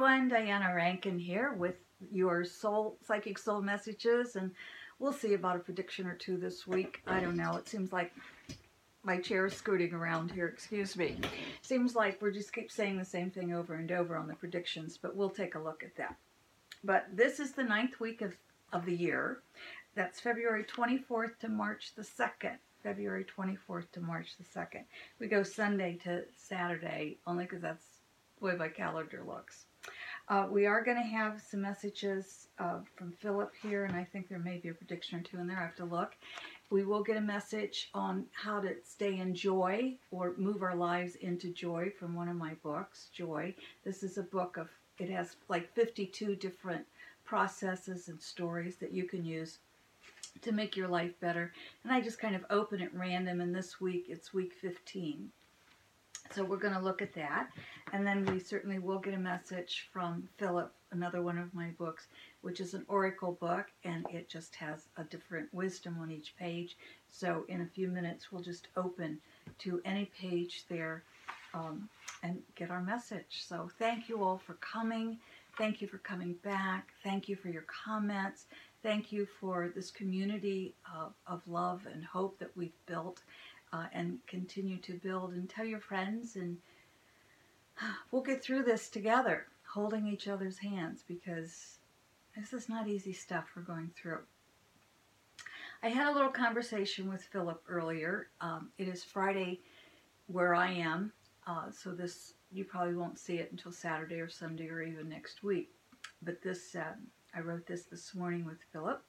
everyone, Diana Rankin here with your psychic soul messages, and we'll see about a prediction or two this week. I don't know, it seems like my chair is scooting around here, excuse me. Seems like we just keep saying the same thing over and over on the predictions, but we'll take a look at that. But this is the 9th week of the year. That's February 24th to March the 2nd. February 24th to March the 2nd. We go Sunday to Saturday, only because that's the way my calendar looks. We are going to have some messages from Philip here, and I think there may be a prediction or two in there. I have to look. We will get a message on how to stay in joy or move our lives into joy from one of my books, Joy. This is a book it has like 52 different processes and stories that you can use to make your life better. And I just kind of open it random, and this week it's week 15. So we're going to look at that. And then we certainly will get a message from Philip, another one of my books, which is an oracle book, and it just has a different wisdom on each page. So in a few minutes, we'll just open to any page there and get our message. So thank you all for coming. Thank you for coming back. Thank you for your comments. Thank you for this community of love and hope that we've built and continue to build. And tell your friends, and we'll get through this together, holding each other's hands, because this is not easy stuff we're going through. I had a little conversation with Philip earlier. It is Friday where I am, so this you probably won't see it until Saturday or Sunday or even next week. But this I wrote this morning with Philip,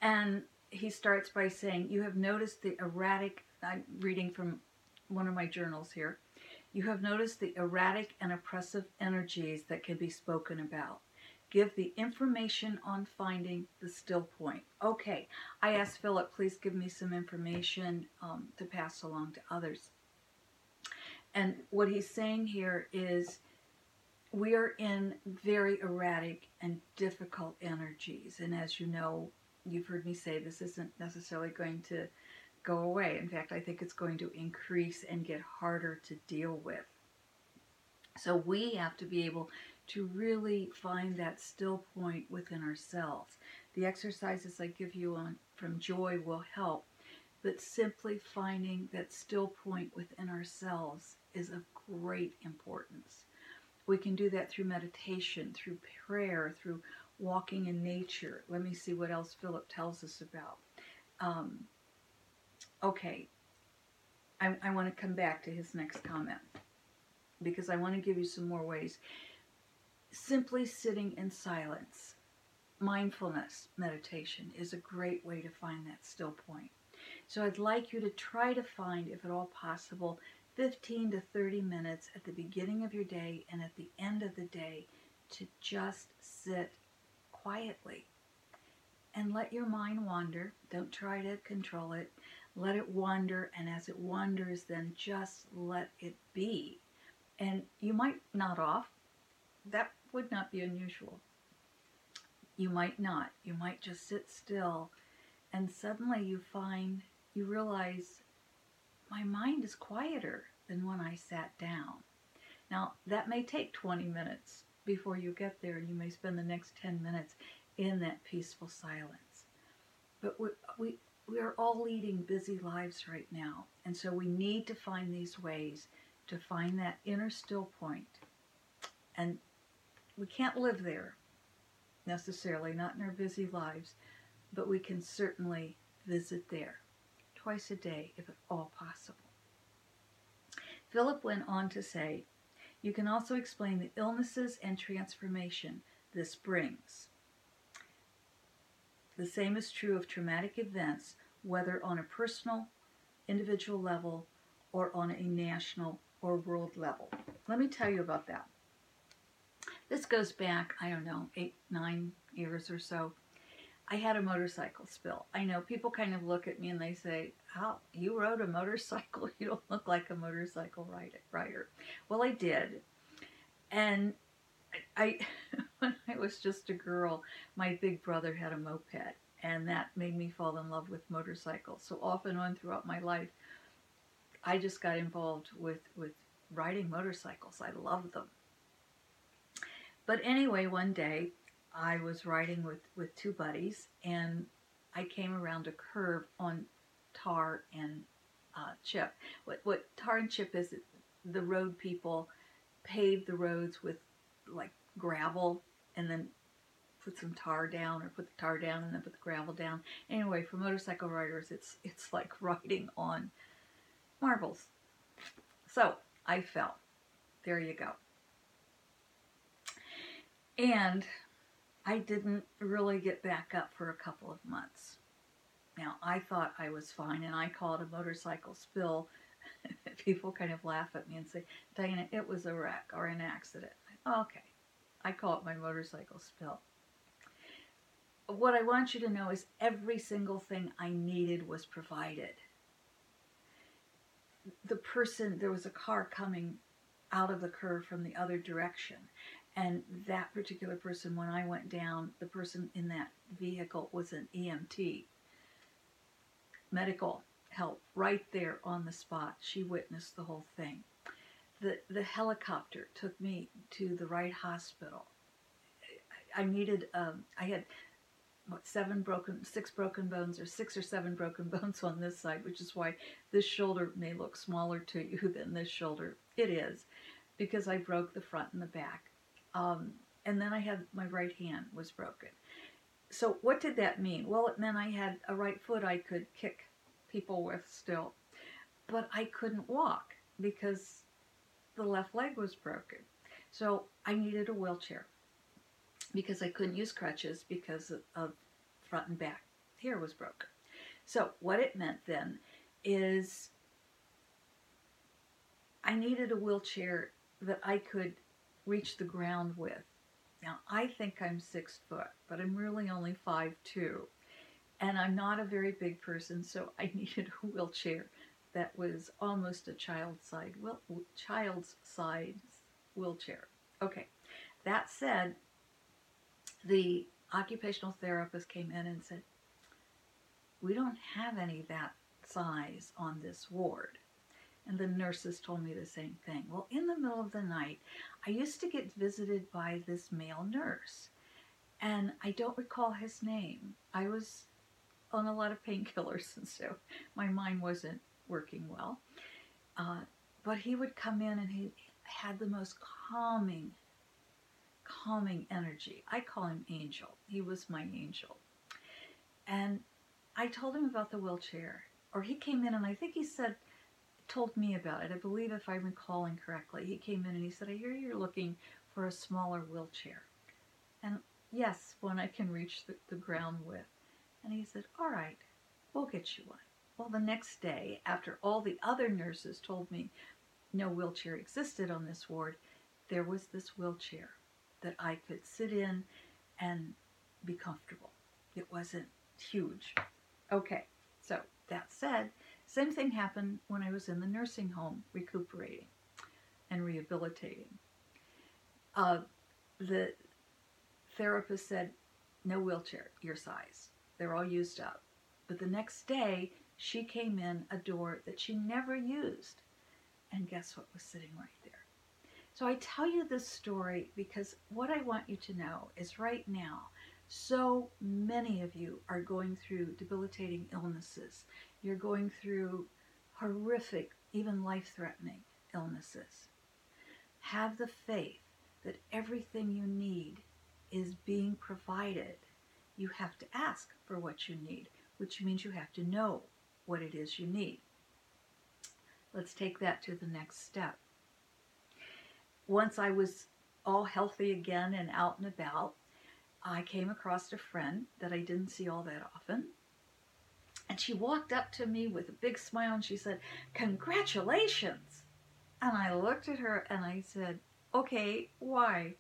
and he starts by saying, you have noticed the erratic, I'm reading from one of my journals here, you have noticed the erratic and oppressive energies that can be spoken about. Give the information on finding the still point. Okay, I asked Philip, please give me some information to pass along to others. And what he's saying here is, we are in very erratic and difficult energies. And as you know, you've heard me say, this isn't necessarily going to go away. In fact, I think it's going to increase and get harder to deal with. So we have to be able to really find that still point within ourselves. The exercises I give you from Joy will help, but simply finding that still point within ourselves is of great importance. We can do that through meditation, through prayer, through walking in nature. Let me see what else Philip tells us about. Okay, I want to come back to his next comment, because I want to give you some more ways. Simply sitting in silence, mindfulness meditation is a great way to find that still point. So I'd like you to try to find, if at all possible, 15 to 30 minutes at the beginning of your day and at the end of the day to just sit quietly and let your mind wander. Don't try to control it. Let it wander, and as it wanders, then just let it be. And you might nod off. That would not be unusual. You might not. You might just sit still, and suddenly you realize, my mind is quieter than when I sat down. Now, that may take 20 minutes before you get there, and you may spend the next 10 minutes in that peaceful silence. But we are all leading busy lives right now, and so we need to find these ways to find that inner still point. And we can't live there necessarily, not in our busy lives, but we can certainly visit there twice a day, if at all possible. Philip went on to say, you can also explain the illnesses and transformation this brings. The same is true of traumatic events, whether on a personal, individual level, or on a national or world level. Let me tell you about that. This goes back, 8, 9 years or so. I had a motorcycle spill. I know people kind of look at me and they say, how, you rode a motorcycle? You don't look like a motorcycle rider. Well, I did. And I when I was just a girl, my big brother had a moped, and that made me fall in love with motorcycles. So off and on throughout my life, I just got involved with riding motorcycles. I love them. But anyway, one day I was riding with two buddies, and I came around a curve on tar and chip. What tar and chip is, the road people pave the roads with like gravel and then put some tar down, or put the tar down and then put the gravel down. Anyway, for motorcycle riders, it's like riding on marbles. So I fell. There you go. And I didn't really get back up for a couple of months. Now, I thought I was fine, and I call it a motorcycle spill. People kind of laugh at me and say, Diana, it was a wreck or an accident. Okay, I call it my motorcycle spill. What I want you to know is every single thing I needed was provided. There was a car coming out of the curve from the other direction. And that particular person, when I went down, the person in that vehicle was an EMT, medical help, right there on the spot. She witnessed the whole thing. The helicopter took me to the right hospital. I had six broken bones, or 6 or 7 broken bones on this side, which is why this shoulder may look smaller to you than this shoulder. It is, because I broke the front and the back. And then I had, my right hand was broken. So what did that mean? Well, it meant I had a right foot I could kick people with still, but I couldn't walk because the left leg was broken. So I needed a wheelchair because I couldn't use crutches because of front and back hair was broken. So what it meant then is I needed a wheelchair that I could reach the ground with. Now, I think I'm 6 foot, but I'm really only 5'2", and I'm not a very big person, so I needed a wheelchair that was almost a child's size wheelchair. Okay, that said, the occupational therapist came in and said, we don't have any that size on this ward. And the nurses told me the same thing. Well, in the middle of the night, I used to get visited by this male nurse, and I don't recall his name. I was on a lot of painkillers, and so my mind wasn't working well. But he would come in, and he had the most calming energy. I call him Angel. He was my angel. And I told him about the wheelchair, or he came in, and I think he told me about it. I believe, if I'm recalling correctly, he came in and he said, I hear you're looking for a smaller wheelchair. And yes, one I can reach the ground with. And he said, all right, we'll get you one. Well, the next day, after all the other nurses told me no wheelchair existed on this ward, there was this wheelchair that I could sit in and be comfortable. It wasn't huge. Okay, so that said, same thing happened when I was in the nursing home recuperating and rehabilitating. The therapist said, no wheelchair, your size. They're all used up. But the next day, she came in a door that she never used. And guess what was sitting right there? So I tell you this story because what I want you to know is right now, so many of you are going through debilitating illnesses. You're going through horrific, even life-threatening illnesses. Have the faith that everything you need is being provided. You have to ask for what you need, which means you have to know what it is you need. Let's take that to the next step. Once I was all healthy again and out and about, I came across a friend that I didn't see all that often. And she walked up to me with a big smile and she said, congratulations. And I looked at her and I said, okay, why?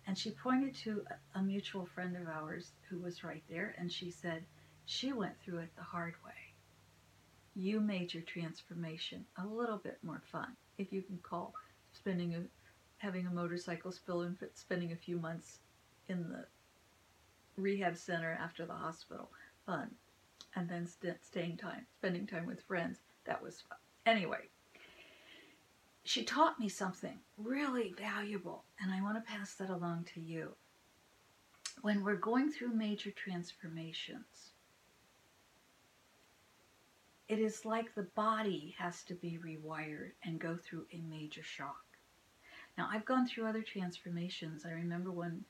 And she pointed to a mutual friend of ours who was right there, and she said, she went through it the hard way. You made your transformation a little bit more fun, if you can call having a motorcycle spill and spending a few months in the rehab center after the hospital fun, and then spending time with friends. That was fun. Anyway, she taught me something really valuable, and I want to pass that along to you. When we're going through major transformations, it is like the body has to be rewired and go through a major shock. Now, I've gone through other transformations. I remember one,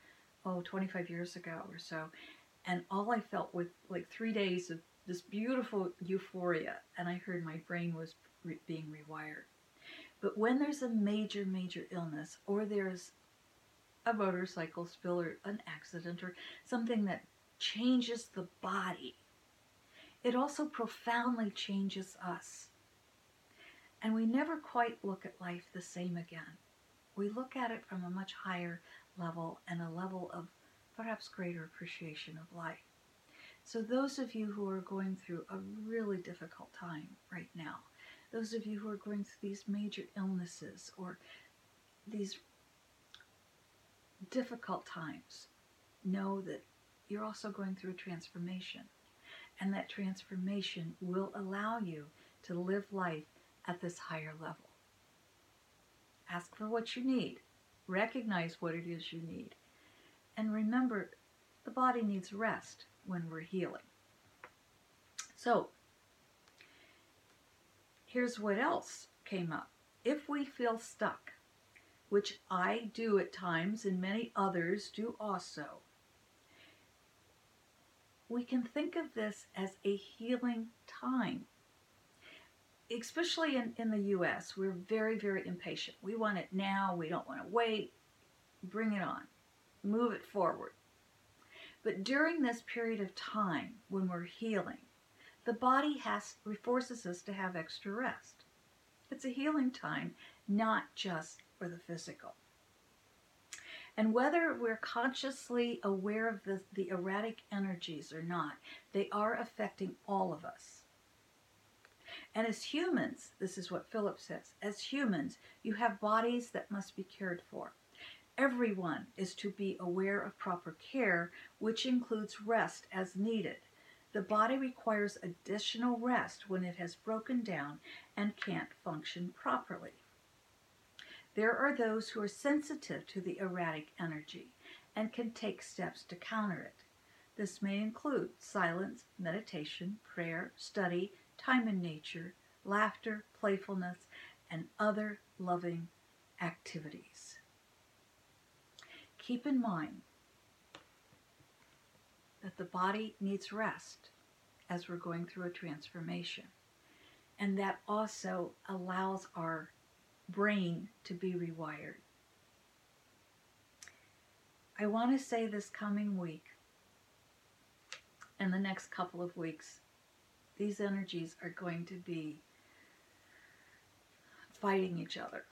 25 years ago or so, and all I felt with like 3 days of this beautiful euphoria, and I heard my brain was being rewired. But when there's a major, major illness, or there's a motorcycle spill or an accident or something that changes the body, it also profoundly changes us. And we never quite look at life the same again. We look at it from a much higher level and a level of perhaps greater appreciation of life. So those of you who are going through a really difficult time right now, those of you who are going through these major illnesses or these difficult times, know that you're also going through a transformation. And that transformation will allow you to live life at this higher level. Ask for what you need. Recognize what it is you need. And remember, the body needs rest when we're healing. So, here's what else came up. If we feel stuck, which I do at times and many others do also, we can think of this as a healing time. Especially in the U.S., we're very, very impatient. We want it now. We don't want to wait. Bring it on. Move it forward. But during this period of time when we're healing, the body forces us to have extra rest. It's a healing time, not just for the physical. And whether we're consciously aware of the erratic energies or not, they are affecting all of us. And as humans, this is what Philip says, as humans, you have bodies that must be cared for. Everyone is to be aware of proper care, which includes rest as needed. The body requires additional rest when it has broken down and can't function properly. There are those who are sensitive to the erratic energy and can take steps to counter it. This may include silence, meditation, prayer, study, time in nature, laughter, playfulness, and other loving activities. Keep in mind that the body needs rest as we're going through a transformation. And that also allows our brain to be rewired. I want to say this coming week and the next couple of weeks, these energies are going to be fighting each other.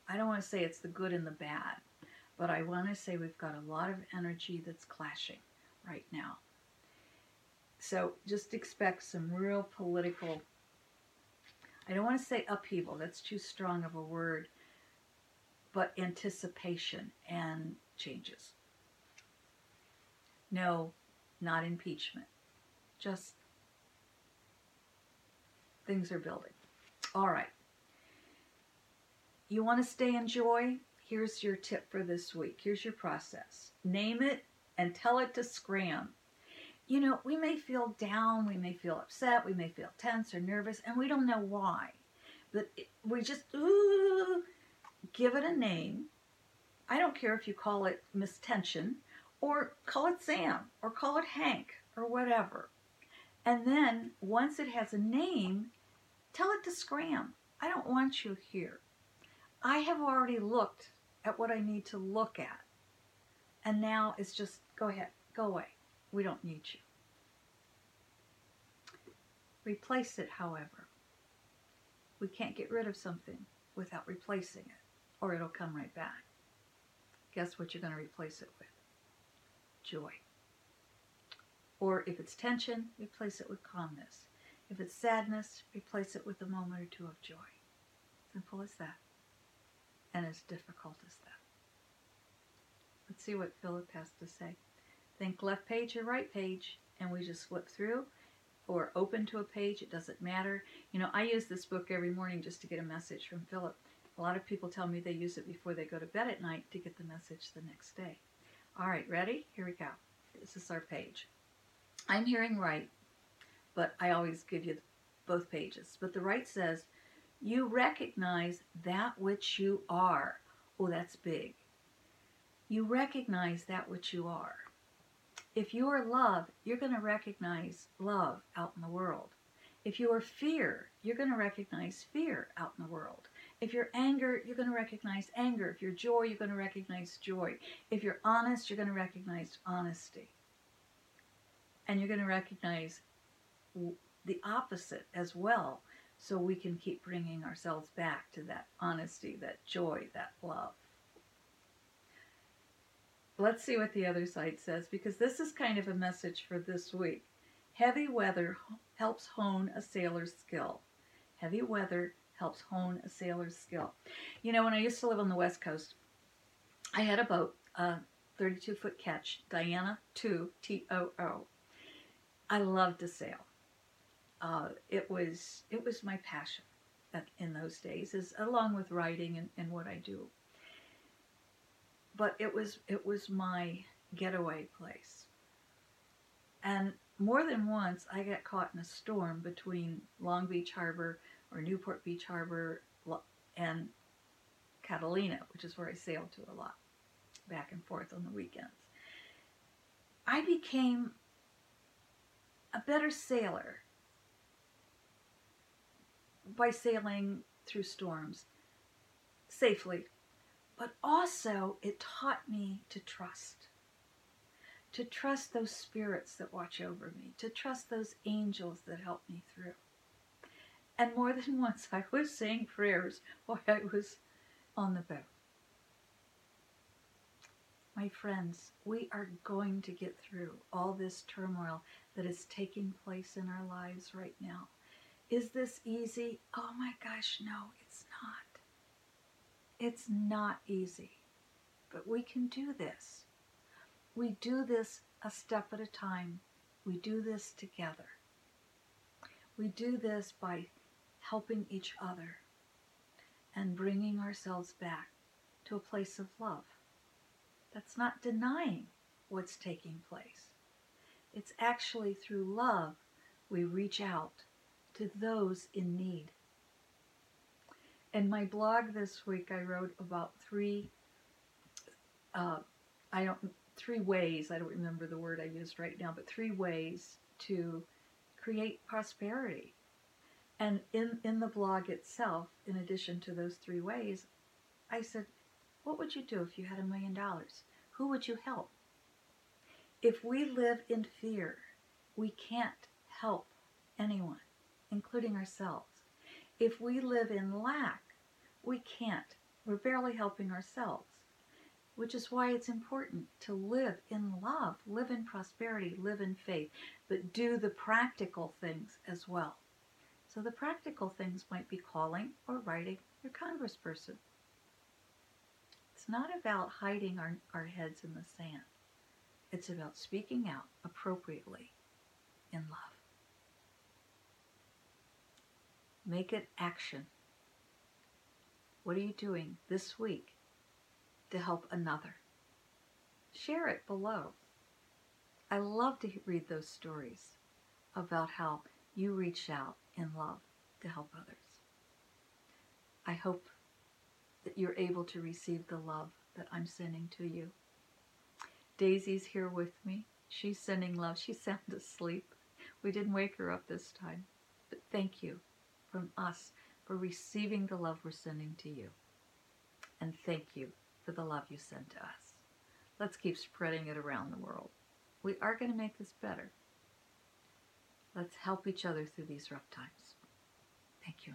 I don't want to say it's the good and the bad, but I want to say we've got a lot of energy that's clashing right now. So just expect some real political, I don't want to say upheaval, that's too strong of a word, but anticipation and changes. No, not impeachment. Just things are building. All right. You want to stay in joy? Here's your tip for this week. Here's your process. Name it and tell it to scram. You know, we may feel down, we may feel upset, we may feel tense or nervous, and we don't know why. But we just, give it a name. I don't care if you call it Miss Tension, or call it Sam, or call it Hank, or whatever. And then, once it has a name, tell it to scram. I don't want you here. I have already looked at what I need to look at. And now it's just, go ahead, go away. We don't need you. Replace it, however. We can't get rid of something without replacing it, or it'll come right back. Guess what you're going to replace it with? Joy. Or if it's tension, replace it with calmness. If it's sadness, replace it with a moment or two of joy. Simple as that. And as difficult as that. Let's see what Philip has to say. Think left page or right page, and we just flip through. or open to a page. It doesn't matter. You know, I use this book every morning just to get a message from Philip. A lot of people tell me they use it before they go to bed at night to get the message the next day. All right, ready? Here we go. This is our page. I'm hearing right, but I always give you both pages. But the right says, you recognize that which you are. Oh, that's big. You recognize that which you are. If you are love, you're going to recognize love out in the world. If you are fear, you're going to recognize fear out in the world. If you're anger, you're going to recognize anger. If you're joy, you're going to recognize joy. If you're honest, you're going to recognize honesty. And you're going to recognize the opposite as well, so we can keep bringing ourselves back to that honesty, that joy, that love. Let's see what the other side says, because this is kind of a message for this week. Heavy weather helps hone a sailor's skill. Heavy weather helps hone a sailor's skill. You know, when I used to live on the West Coast, I had a boat, a 32-foot ketch, Diana 2, T-O-O. I loved to sail. It was my passion in those days, along with writing and what I do. But it was my getaway place. And more than once, I got caught in a storm between Long Beach Harbor or Newport Beach Harbor and Catalina, which is where I sailed to a lot, back and forth on the weekends. I became a better sailor by sailing through storms safely. But also, it taught me to trust those spirits that watch over me, to trust those angels that help me through. And more than once, I was saying prayers while I was on the boat. My friends, we are going to get through all this turmoil that is taking place in our lives right now. Is this easy? Oh my gosh, no, it's not. It's not easy, but we can do this. We do this a step at a time. We do this together. We do this by helping each other and bringing ourselves back to a place of love. That's not denying what's taking place. It's actually through love we reach out to those in need. In my blog this week, I wrote about three ways, I don't remember the word I used right now, but 3 ways to create prosperity. And in the blog itself, in addition to those 3 ways, I said, what would you do if you had $1 million? Who would you help? If we live in fear, we can't help anyone, including ourselves. If we live in lack, we can't. We're barely helping ourselves, which is why it's important to live in love, live in prosperity, live in faith, but do the practical things as well. So the practical things might be calling or writing your congressperson. It's not about hiding our heads in the sand. It's about speaking out appropriately in love. Make it action. What are you doing this week to help another? Share it below. I love to read those stories about how you reach out in love to help others. I hope that you're able to receive the love that I'm sending to you. Daisy's here with me. She's sending love. She's sound asleep. We didn't wake her up this time. But thank you from us for receiving the love we're sending to you. And thank you for the love you send to us. Let's keep spreading it around the world. We are going to make this better. Let's help each other through these rough times. Thank you.